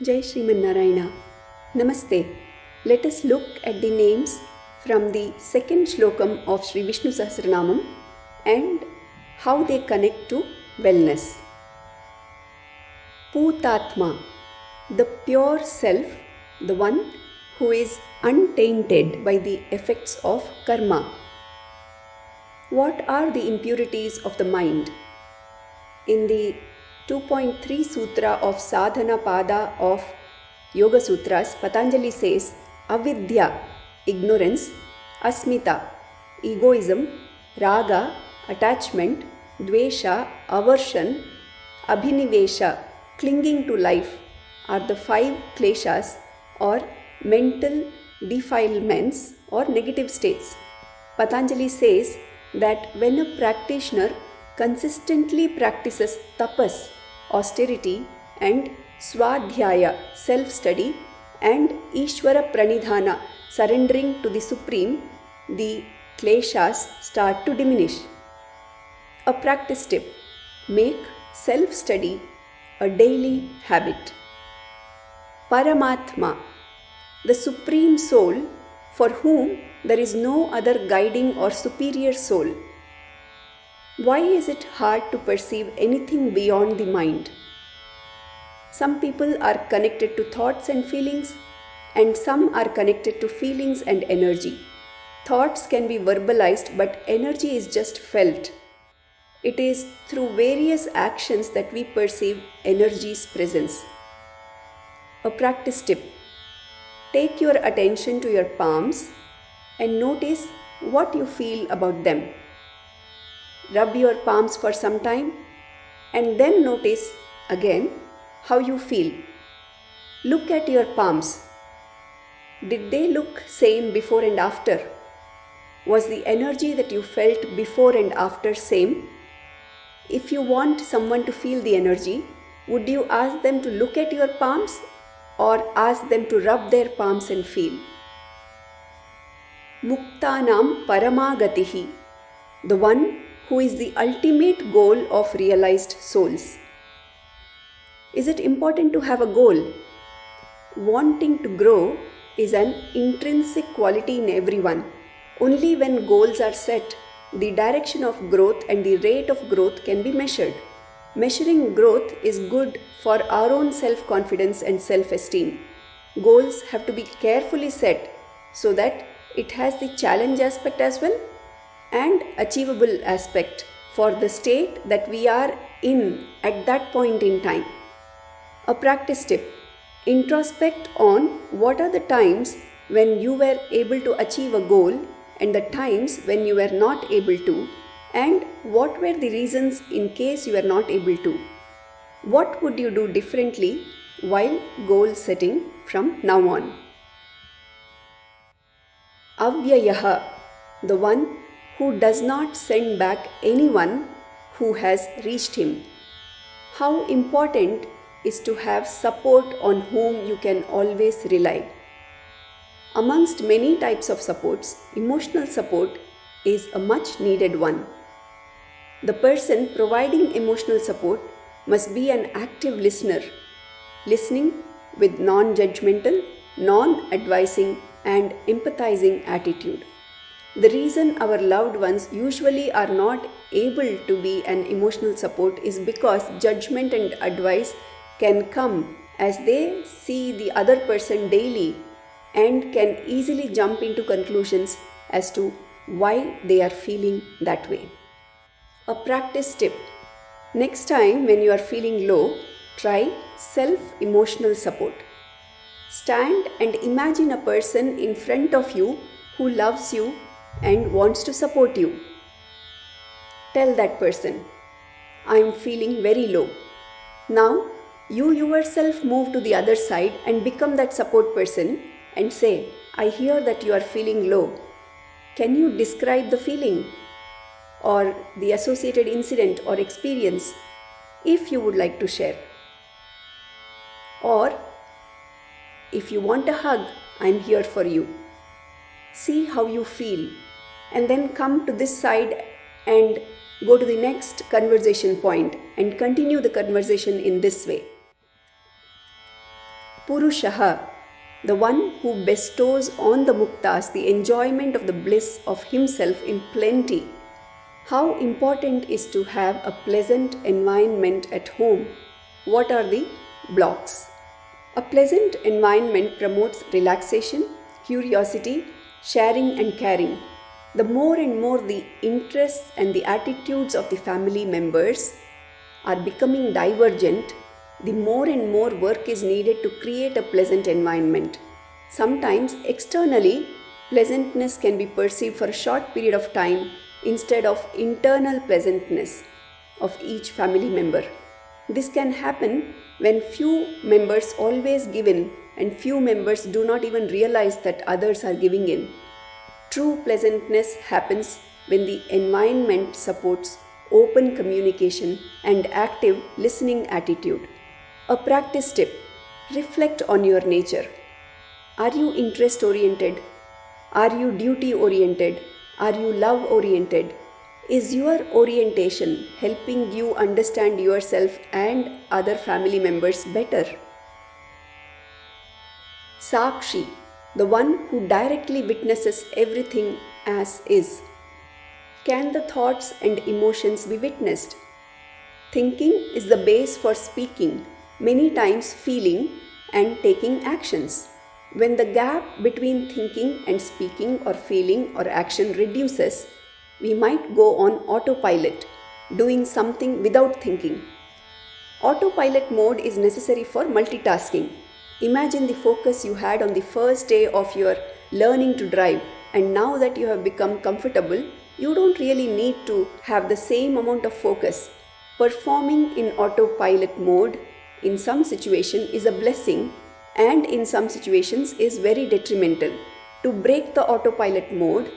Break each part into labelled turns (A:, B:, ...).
A: Jai Srimannarayana. Namaste. Let us look at the names from the second Slokam of Sri Vishnu Sahasranamam and how they connect to wellness. putAtmA, the pure self, the one who is untainted by the effects of karma. What are the impurities of the mind? In the 2.3 Sutra of Sadhana Pada of Yoga Sutras, Patanjali says avyayah, ignorance, asmita, egoism, raga, attachment, dvesha, aversion, abhinivesha, clinging to life are the 5 kleshas or mental defilements or negative states. Patanjali says that when a practitioner consistently practices tapas, austerity, and swadhyaya, self-study, and Ishvara pranidhana, surrendering to the Supreme, the kleshas start to diminish. A practice tip: make self-study a daily habit. paramAtmA, the Supreme Soul, for whom there is no other guiding or superior soul. Why is it hard to perceive anything beyond the mind? Some people are connected to thoughts and feelings, and some are connected to feelings and energy. Thoughts can be verbalized, but energy is just felt. It is through various actions that we perceive energy's presence. A practice tip: take your attention to your palms and notice what you feel about them. Rub your palms for some time and then notice again how you feel. Look at your palms. Did they look same before and after? Was the energy that you felt before and after same? If you want someone to feel the energy, would you ask them to look at your palms or ask them to rub their palms and feel? muktAnam paramA gatihi, the one who is the ultimate goal of realized souls. Is it important to have a goal? Wanting to grow is an intrinsic quality in everyone. Only when goals are set, the direction of growth and the rate of growth can be measured. Measuring growth is good for our own self-confidence and self-esteem. Goals have to be carefully set so that it has the challenge aspect as well and achievable aspect for the state that we are in at that point in time. A practice tip: introspect on what are the times when you were able to achieve a goal and the times when you were not able to, and what were the reasons in case you were not able to. What would you do differently while goal setting from now on? Avyayah, the one who does not send back anyone who has reached him. How important is to have support on whom you can always rely. Amongst many types of supports, emotional support is a much needed one. The person providing emotional support must be an active listener, listening with non-judgmental, non-advising, and empathizing attitude. The reason our loved ones usually are not able to be an emotional support is because judgment and advice can come as they see the other person daily and can easily jump into conclusions as to why they are feeling that way. A practice tip: next time when you are feeling low, try self-emotional support. Stand and imagine a person in front of you who loves you and wants to support you. Tell that person, I am feeling very low. Now, you yourself move to the other side and become that support person and say, I hear that you are feeling low. Can you describe the feeling or the associated incident or experience if you would like to share? Or, if you want a hug, I am here for you. See how you feel and then come to this side and go to the next conversation point and continue the conversation in this way. purushah, the one who bestows on the muktas the enjoyment of the bliss of himself in plenty. How important is to have a pleasant environment at home? What are the blocks? A pleasant environment promotes relaxation, curiosity, sharing and caring. The more and more the interests and the attitudes of the family members are becoming divergent, the more and more work is needed to create a pleasant environment. Sometimes externally, pleasantness can be perceived for a short period of time instead of internal pleasantness of each family member. This can happen when few members always give in and few members do not even realize that others are giving in. True pleasantness happens when the environment supports open communication and active listening attitude. A practice tip: reflect on your nature. Are you interest oriented? Are you duty oriented? Are you love oriented? Is your orientation helping you understand yourself and other family members better? shAkshi, the one who directly witnesses everything as is. Can the thoughts and emotions be witnessed? Thinking is the base for speaking, many times feeling and taking actions. When the gap between thinking and speaking or feeling or action reduces, we might go on autopilot, doing something without thinking. Autopilot mode is necessary for multitasking. Imagine the focus you had on the first day of your learning to drive, and now that you have become comfortable, you don't really need to have the same amount of focus. Performing in autopilot mode in some situation is a blessing, and in some situations is very detrimental. To break the autopilot mode,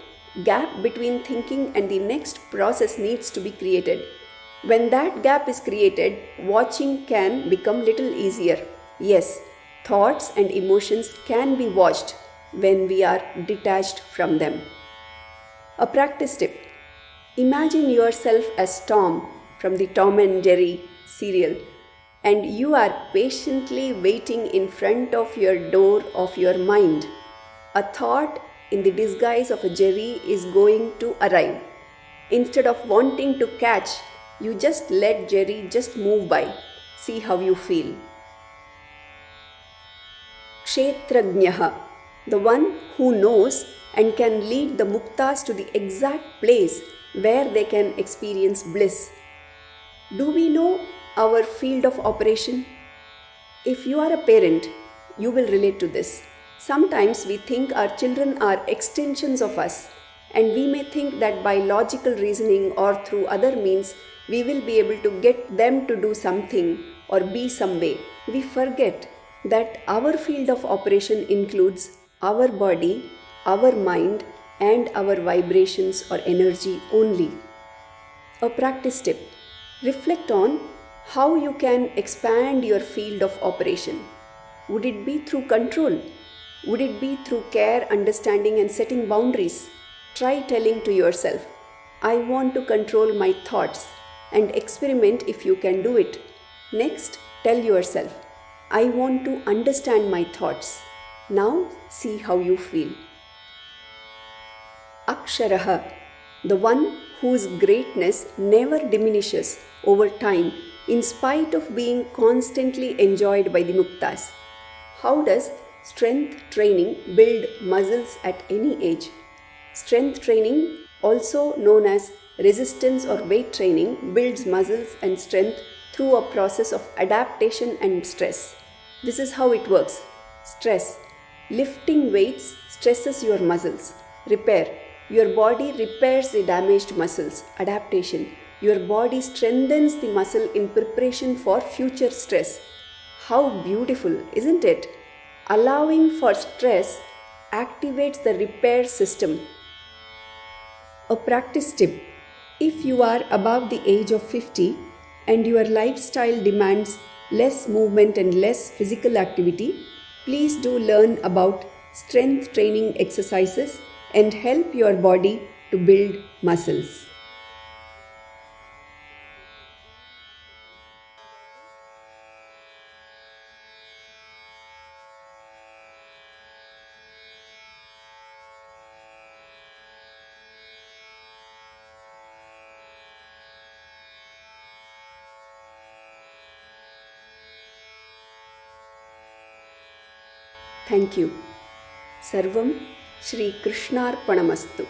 A: gap between thinking and the next process needs to be created. When that gap is created, watching can become little easier. Yes, thoughts and emotions can be watched when we are detached from them. A practice tip: imagine yourself as Tom from the Tom and Jerry serial, and you are patiently waiting in front of your door of your mind. A thought in the disguise of a Jerry is going to arrive. Instead of wanting to catch, you just let Jerry just move by. See how you feel. kshEtragnyOkshara, the one who knows and can lead the muktas to the exact place where they can experience bliss. Do we know our field of operation? If you are a parent, you will relate to this. Sometimes we think our children are extensions of us, and we may think that by logical reasoning or through other means we will be able to get them to do something or be some way. We forget that our field of operation includes our body, our mind, and our vibrations or energy only. A practice tip: reflect on how you can expand your field of operation. Would it be through control? Would it be through care, understanding, and setting boundaries? Try telling to yourself, I want to control my thoughts, and experiment if you can do it. Next, tell yourself, I want to understand my thoughts. Now see how you feel. Aksharaha, the one whose greatness never diminishes over time in spite of being constantly enjoyed by the muktas. How does strength training build muscles at any age? Strength training, also known as resistance or weight training, builds muscles and strength through a process of adaptation and stress. This is how it works. Stress. Lifting weights stresses your muscles. Repair. Your body repairs the damaged muscles. Adaptation. Your body strengthens the muscle in preparation for future stress. How beautiful, isn't it? Allowing for stress activates the repair system. A practice tip: if you are above the age of 50 and your lifestyle demands less movement and less physical activity, please do learn about strength training exercises and help your body to build muscles. Thank you. Sarvam Shri Krishnarpanamastu.